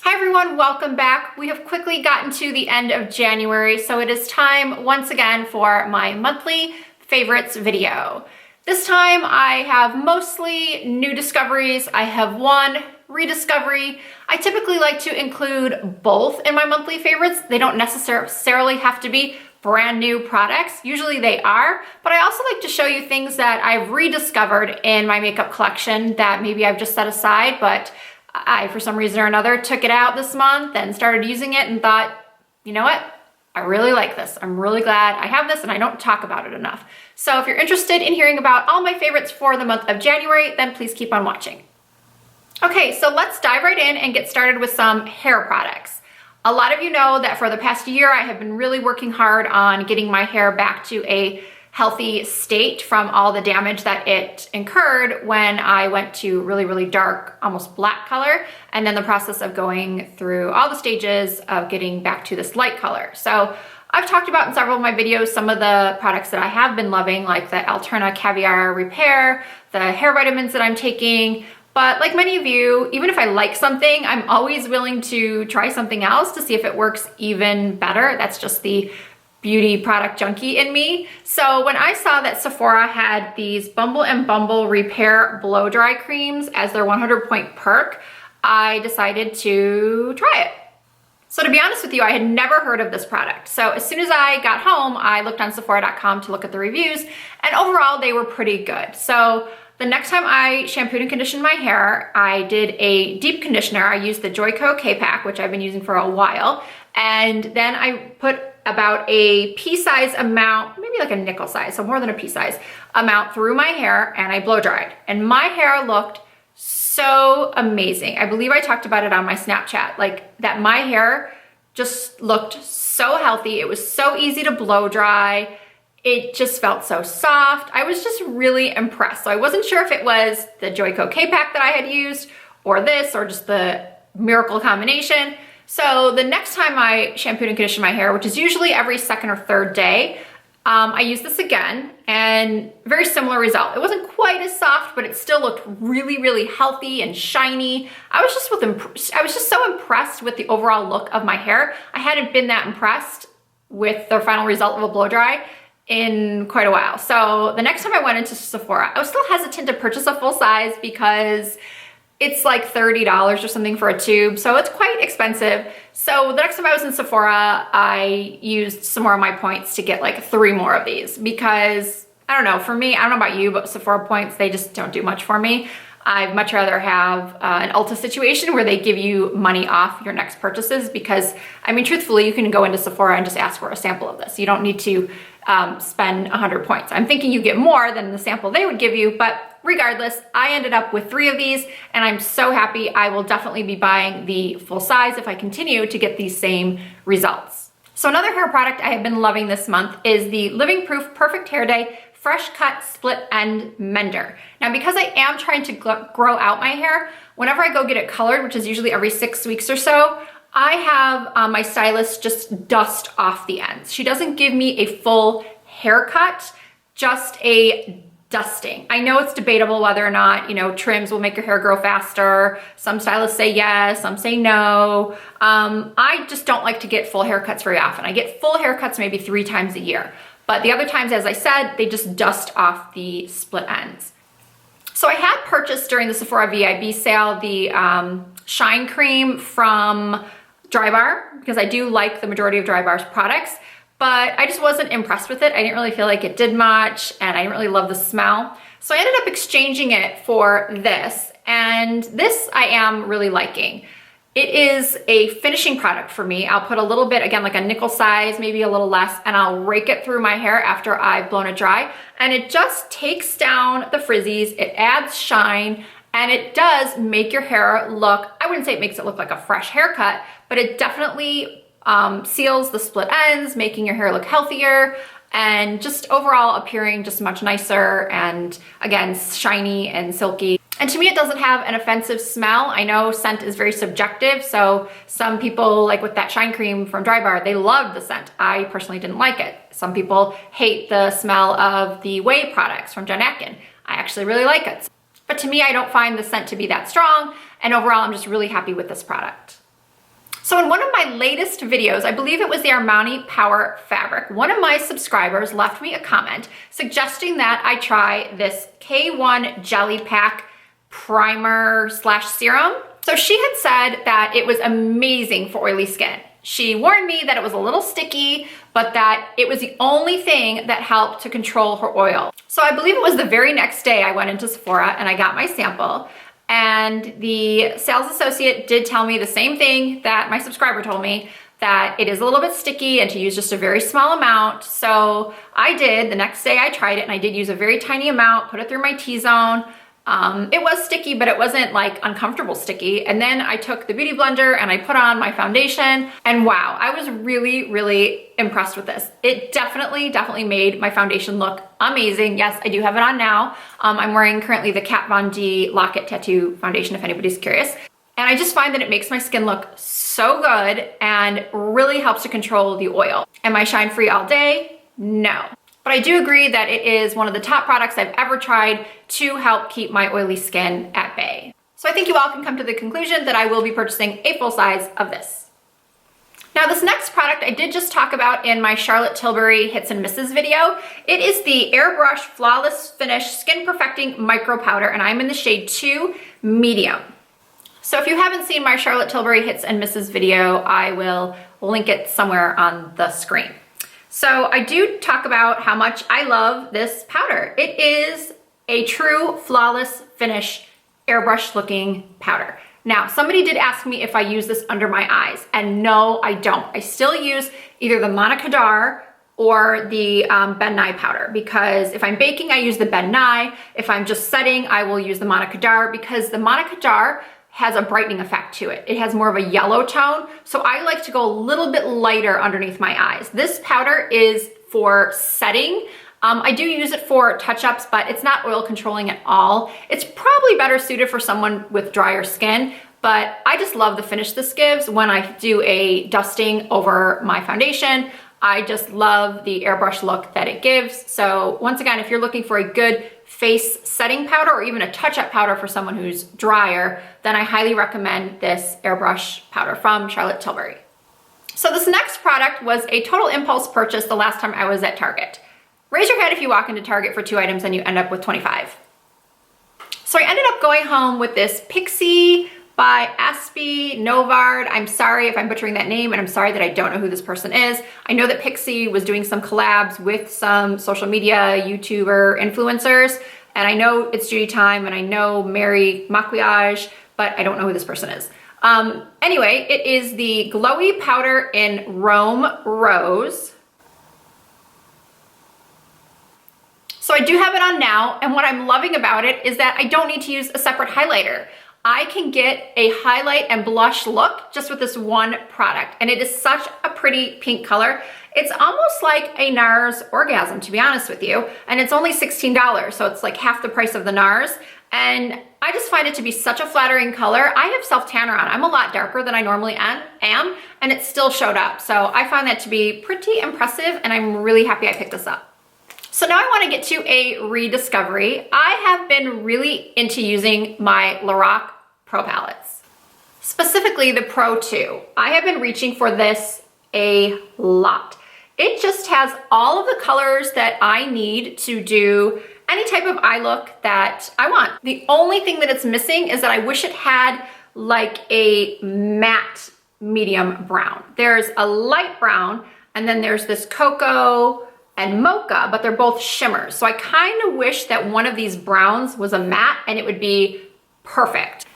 Hi everyone, welcome back. We have quickly gotten to the end of January, so it is time once again for my monthly favorites video. This time I have mostly new discoveries. I have one rediscovery. I typically like to include both in my monthly favorites. They don't necessarily have to be brand new products. Usually they are, but I also like to show you things that I've rediscovered in my makeup collection that maybe I've just set aside, but I, for some reason or another, took it out this month and started using it and thought, you know what? I really like this. I'm really glad I have this and I don't talk about it enough. So if you're interested in hearing about all my favorites for the month of January, then please keep on watching. Okay, so let's dive right in and get started with some hair products. A lot of you know that for the past year, I have been really working hard on getting my hair back to a healthy state from all the damage that it incurred when I went to really dark, almost black color, and then the process of going through all the stages of getting back to this light color. So I've talked about in several of my videos some of the products that I have been loving, like the Alterna Caviar Repair, the hair vitamins that I'm taking. But like many of you, even if I like something, I'm always willing to try something else to see if it works even better. That's just the beauty product junkie in me. So when I saw that Sephora had these Bumble and Bumble Repair Blow Dry Creams as their 100-point perk, I decided to try it. So to be honest with you, I had never heard of this product. So as soon as I got home, I looked on Sephora.com to look at the reviews, and overall they were pretty good. So the next time I shampooed and conditioned my hair, I did a deep conditioner. I used the Joico K-Pack, which I've been using for a while, and then I put about a pea-size amount, maybe like a nickel size, so more than a pea-size amount through my hair, and I blow dried. And my hair looked so amazing. I believe I talked about it on my Snapchat, like that my hair just looked so healthy. It was so easy to blow dry. It just felt so soft. I was just really impressed. So I wasn't sure if it was the Joico K-Pack that I had used or this or just the miracle combination. So the next time I shampooed and conditioned my hair, which is usually every second or third day, I used this again and very similar result. It wasn't quite as soft, but it still looked really healthy and shiny. I was just so impressed with the overall look of my hair. I hadn't been that impressed with the final result of a blow dry in quite a while. So the next time I went into Sephora, I was still hesitant to purchase a full size because it's like $30 or something for a tube, so it's quite expensive. So the next time I was in Sephora, I used some more of my points to get like 3 more of these because, I don't know, for me, I don't know about you, but Sephora points, they just don't do much for me. I'd much rather have an Ulta situation where they give you money off your next purchases because, I mean, truthfully, you can go into Sephora and just ask for a sample of this. You don't need to spend 100 points. I'm thinking you get more than the sample they would give you, but regardless, I ended up with 3 of these and I'm so happy. I will definitely be buying the full size if I continue to get these same results. So another hair product I have been loving this month is the Living Proof Perfect Hair Day Fresh Cut Split End Mender. Now, because I am trying to grow out my hair, whenever I go get it colored, which is usually every 6 weeks or so, I have my stylist just dust off the ends. She doesn't give me a full haircut, just a dusting. I know it's debatable whether or not, you know, trims will make your hair grow faster. Some stylists say yes, some say no. I just don't like to get full haircuts very often. I get full haircuts maybe 3 times a year. But the other times, as I said, they just dust off the split ends. So I had purchased during the Sephora VIB sale the Shine Cream from Drybar because I do like the majority of Drybar's products, but I just wasn't impressed with it. I didn't really feel like it did much and I didn't really love the smell. So I ended up exchanging it for this, and this I am really liking. It is a finishing product for me. I'll put a little bit, again, like a nickel size, maybe a little less, and I'll rake it through my hair after I've blown it dry. And it just takes down the frizzies, it adds shine, and it does make your hair look, I wouldn't say it makes it look like a fresh haircut, but it definitely seals the split ends, making your hair look healthier and just overall appearing just much nicer and, again, shiny and silky. And to me, it doesn't have an offensive smell. I know scent is very subjective, so some people, like with that Shine Cream from Drybar, they love the scent. I personally didn't like it. Some people hate the smell of the Way products from Jen Atkin. I actually really like it. But to me, I don't find the scent to be that strong, and overall, I'm just really happy with this product. So in one of my latest videos, I believe it was the Armani Power Fabric, one of my subscribers left me a comment suggesting that I try this K1 Jelly Pack primer slash serum. So she had said that it was amazing for oily skin. She warned me that it was a little sticky, but that it was the only thing that helped to control her oil. So I believe it was the very next day I went into Sephora and I got my sample. And the sales associate did tell me the same thing that my subscriber told me, that it is a little bit sticky and to use just a very small amount. So I did. The next day I tried it and I did use a very tiny amount, put it through my T-zone. It was sticky, but it wasn't like uncomfortable sticky. And then I took the beauty blender and I put on my foundation, and wow, I was really, really impressed with this. It definitely made my foundation look amazing. Yes, I do have it on now. I'm wearing currently the Kat Von D Lock-It Tattoo foundation, if anybody's curious. And I just find that it makes my skin look so good and really helps to control the oil. Am I shine free all day? No. But I do agree that it is one of the top products I've ever tried to help keep my oily skin at bay. So I think you all can come to the conclusion that I will be purchasing a full size of this. Now this next product I did just talk about in my Charlotte Tilbury Hits and Misses video. It is the Airbrush Flawless Finish Skin Perfecting Micro Powder, and I'm in the shade 2 Medium. So if you haven't seen my Charlotte Tilbury Hits and Misses video, I will link it somewhere on the screen. So I do talk about how much I love this powder. It is a true flawless finish airbrush looking powder. Now, somebody did ask me if I use this under my eyes, and no, I don't. I still use either the Monica Dar or the Ben Nye powder, because if I'm baking, I use the Ben Nye. If I'm just setting, I will use the Monica Dar, because the Monica Dar has a brightening effect to it. It has more of a yellow tone, so I like to go a little bit lighter underneath my eyes. This powder is for setting. I do use it for touch-ups, but it's not oil controlling at all. It's probably better suited for someone with drier skin, but I just love the finish this gives when I do a dusting over my foundation. I just love the airbrush look that it gives. So once again, if you're looking for a good face setting powder or even a touch-up powder for someone who's drier, then I highly recommend this airbrush powder from Charlotte Tilbury. So this next product was a total impulse purchase the last time I was at Target. Raise your hand if you walk into Target for 2 items and you end up with 25. So I ended up going home with this Pixi by Aspyn Ovard. I'm sorry if I'm butchering that name, and I'm sorry that I don't know who this person is. I know that Pixi was doing some collabs with some social media YouTuber influencers, and I know it's Judy Time, and I know Mary Maquillage, but I don't know who this person is. Anyway, it is the Glowy Powder in Rome Rose. So I do have it on now, and what I'm loving about it is that I don't need to use a separate highlighter. I can get a highlight and blush look just with this one product, and it is such a pretty pink color. It's almost like a NARS Orgasm, to be honest with you, and it's only $16, so it's like half the price of the NARS, and I just find it to be such a flattering color. I have self-tanner on. I'm a lot darker than I normally am, and it still showed up, so I find that to be pretty impressive, and I'm really happy I picked this up. So now I want to get to a rediscovery. I have been really into using my Lorac Pro Palettes, specifically the Pro 2. I have been reaching for this a lot. It just has all of the colors that I need to do any type of eye look that I want. The only thing that it's missing is that I wish it had like a matte medium brown. There's a light brown, and then there's this cocoa and mocha, but they're both shimmers. So I kind of wish that one of these browns was a matte and it would be perfect.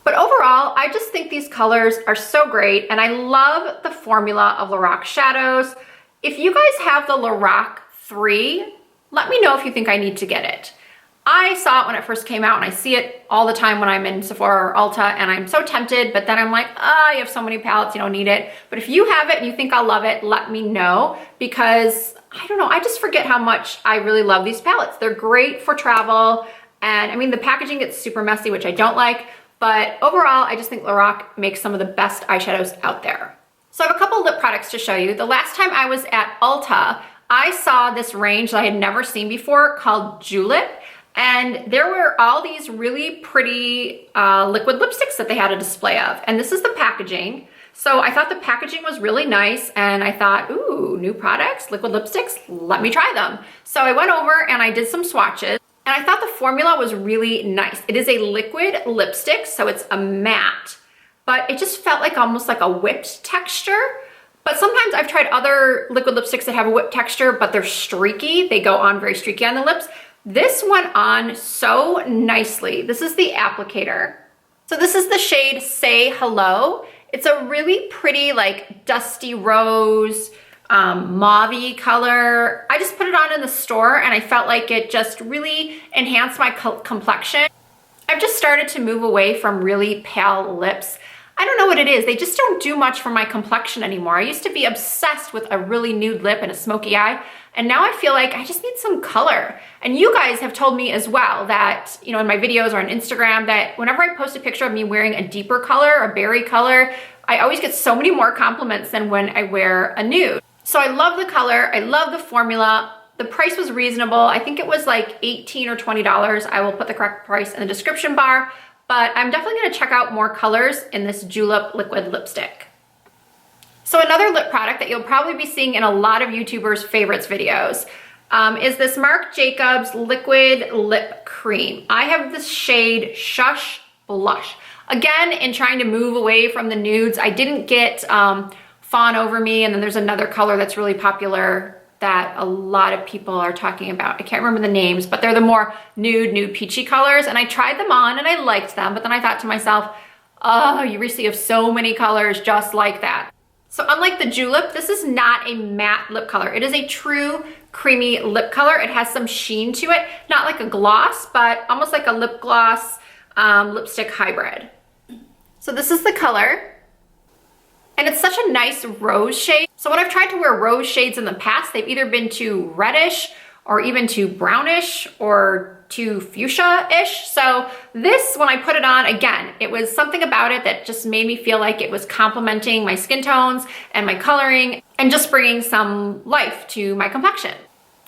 But overall, I just think these colors are so great, and I love the formula of Lorac shadows. If you guys have the Lorac 3, let me know if you think I need to get it. I saw it when it first came out, and I see it all the time when I'm in Sephora or Ulta, and I'm so tempted, but then I'm like, you have so many palettes, you don't need it. But if you have it and you think I'll love it, let me know, because I don't know, I just forget how much I really love these palettes. They're great for travel, and I mean, the packaging gets super messy, which I don't like, but overall, I just think Lorac makes some of the best eyeshadows out there. So I have a couple lip products to show you. The last time I was at Ulta, I saw this range that I had never seen before called Julep, and there were all these really pretty liquid lipsticks that they had a display of. And this is the packaging. So I thought the packaging was really nice and I thought, ooh, new products, liquid lipsticks, let me try them. So I went over and I did some swatches and I thought the formula was really nice. It is a liquid lipstick, so it's a matte, but it just felt like almost like a whipped texture. But sometimes I've tried other liquid lipsticks that have a whipped texture, but they're streaky. They go on very streaky on the lips. This went on so nicely. This is the applicator. So this is the shade Say Hello. It's a really pretty, like dusty rose, mauve-y color. I just put it on in the store and I felt like it just really enhanced my complexion. I've just started to move away from really pale lips. I don't know what it is. They just don't do much for my complexion anymore. I used to be obsessed with a really nude lip and a smoky eye. And now I feel like I just need some color. And you guys have told me as well that, you know, in my videos or on Instagram that whenever I post a picture of me wearing a deeper color, a berry color, I always get so many more compliments than when I wear a nude. So I love the color. I love the formula. The price was reasonable. I think it was like $18 or $20. I will put the correct price in the description bar, but I'm definitely gonna check out more colors in this Julep liquid lipstick. So another lip product that you'll probably be seeing in a lot of YouTubers' favorites videos is this Marc Jacobs Liquid Lip Cream. I have this shade Shush Blush. Again, in trying to move away from the nudes, I didn't get Fawn Over Me, and then there's another color that's really popular that a lot of people are talking about. I can't remember the names, but they're the more nude peachy colors, and I tried them on and I liked them, but then I thought to myself, oh, you receive so many colors just like that. So unlike the Julep, this is not a matte lip color. It is a true creamy lip color. It has some sheen to it, not like a gloss, but almost like a lip gloss lipstick hybrid. So this is the color, and it's such a nice rose shade. So when I've tried to wear rose shades in the past, they've either been too reddish or even too brownish or too fuchsia-ish. So this, when I put it on, again, it was something about it that just made me feel like it was complementing my skin tones and my coloring and just bringing some life to my complexion.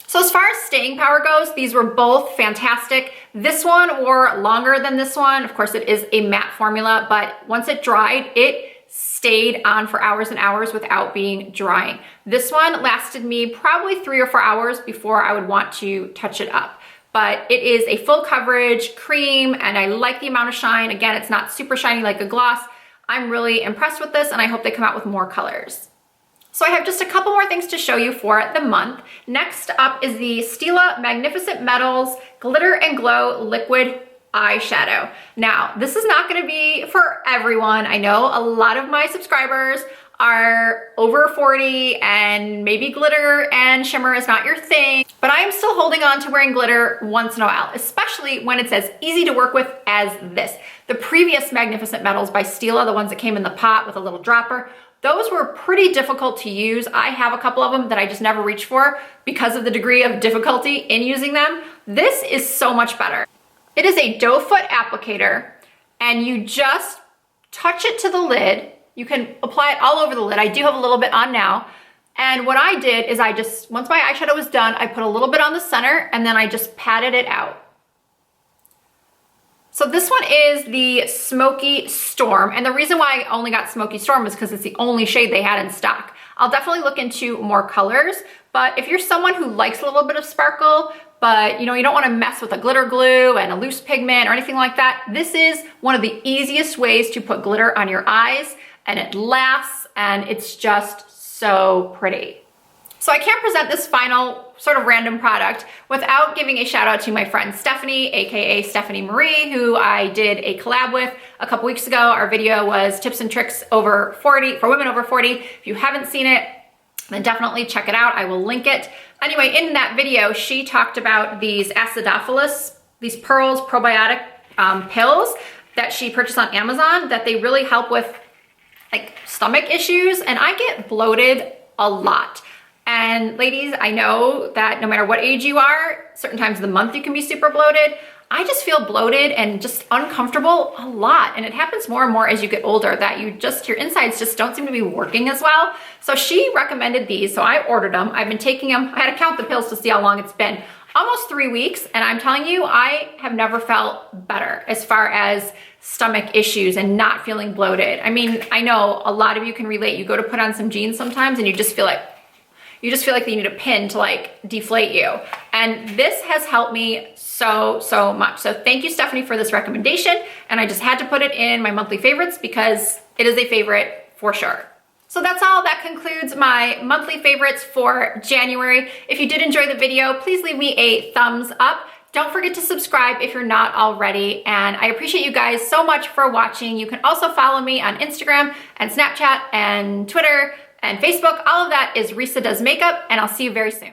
So as far as staying power goes, these were both fantastic. This one wore longer than this one. Of course, it is a matte formula, but once it dried, it stayed on for hours and hours without being drying. This one lasted me probably 3 or 4 hours before I would want to touch it up. But it is a full coverage cream and I like the amount of shine. Again, it's not super shiny like a gloss. I'm really impressed with this and I hope they come out with more colors. So I have just a couple more things to show you for the month. Next up is the Stila Magnificent Metals Glitter and Glow Liquid Eyeshadow. Now, this is not gonna be for everyone. I know a lot of my subscribers are over 40 and maybe glitter and shimmer is not your thing, but I am still holding on to wearing glitter once in a while, especially when it's as easy to work with as this. The previous Magnificent Metals by Stila, the ones that came in the pot with a little dropper, those were pretty difficult to use. I have a couple of them that I just never reach for because of the degree of difficulty in using them. This is so much better. It is a doe foot applicator and you just touch it to the lid. You can apply it all over the lid. I do have a little bit on now. And what I did is I just, once my eyeshadow was done, I put a little bit on the center and then I just patted it out. So this one is the Smoky Storm. And the reason why I only got Smoky Storm is because it's the only shade they had in stock. I'll definitely look into more colors, but if you're someone who likes a little bit of sparkle, but you know, you don't want to mess with a glitter glue and a loose pigment or anything like that, this is one of the easiest ways to put glitter on your eyes, and it lasts and it's just so pretty. So I can't present this final sort of random product without giving a shout out to my friend Stephanie, aka Stephanie Marie, who I did a collab with a couple weeks ago. Our video was tips and tricks over 40 for women over 40. If you haven't seen it, then definitely check it out. I will link it. Anyway, in that video, she talked about these Acidophilis, these Pearls Probiotic pills that she purchased on Amazon, that they really help with like stomach issues, and I get bloated a lot. And ladies, I know that no matter what age you are, certain times of the month you can be super bloated. I just feel bloated and just uncomfortable a lot. And it happens more and more as you get older that your insides just don't seem to be working as well. So she recommended these, so I ordered them. I've been taking them. I had to count the pills to see how long it's been. almost 3 weeks, and I'm telling you, I have never felt better as far as stomach issues and not feeling bloated. I mean, I know a lot of you can relate. You go to put on some jeans sometimes and you just feel like you need a pin to like deflate you. And this has helped me so much. So thank you, Stephanie, for this recommendation. And I just had to put it in my monthly favorites because it is a favorite for sure. So that's all. That concludes my monthly favorites for January. If you did enjoy the video, please leave me a thumbs up. Don't forget to subscribe if you're not already. And I appreciate you guys so much for watching. You can also follow me on Instagram and Snapchat and Twitter and Facebook. All of that is Risa Does Makeup, and I'll see you very soon.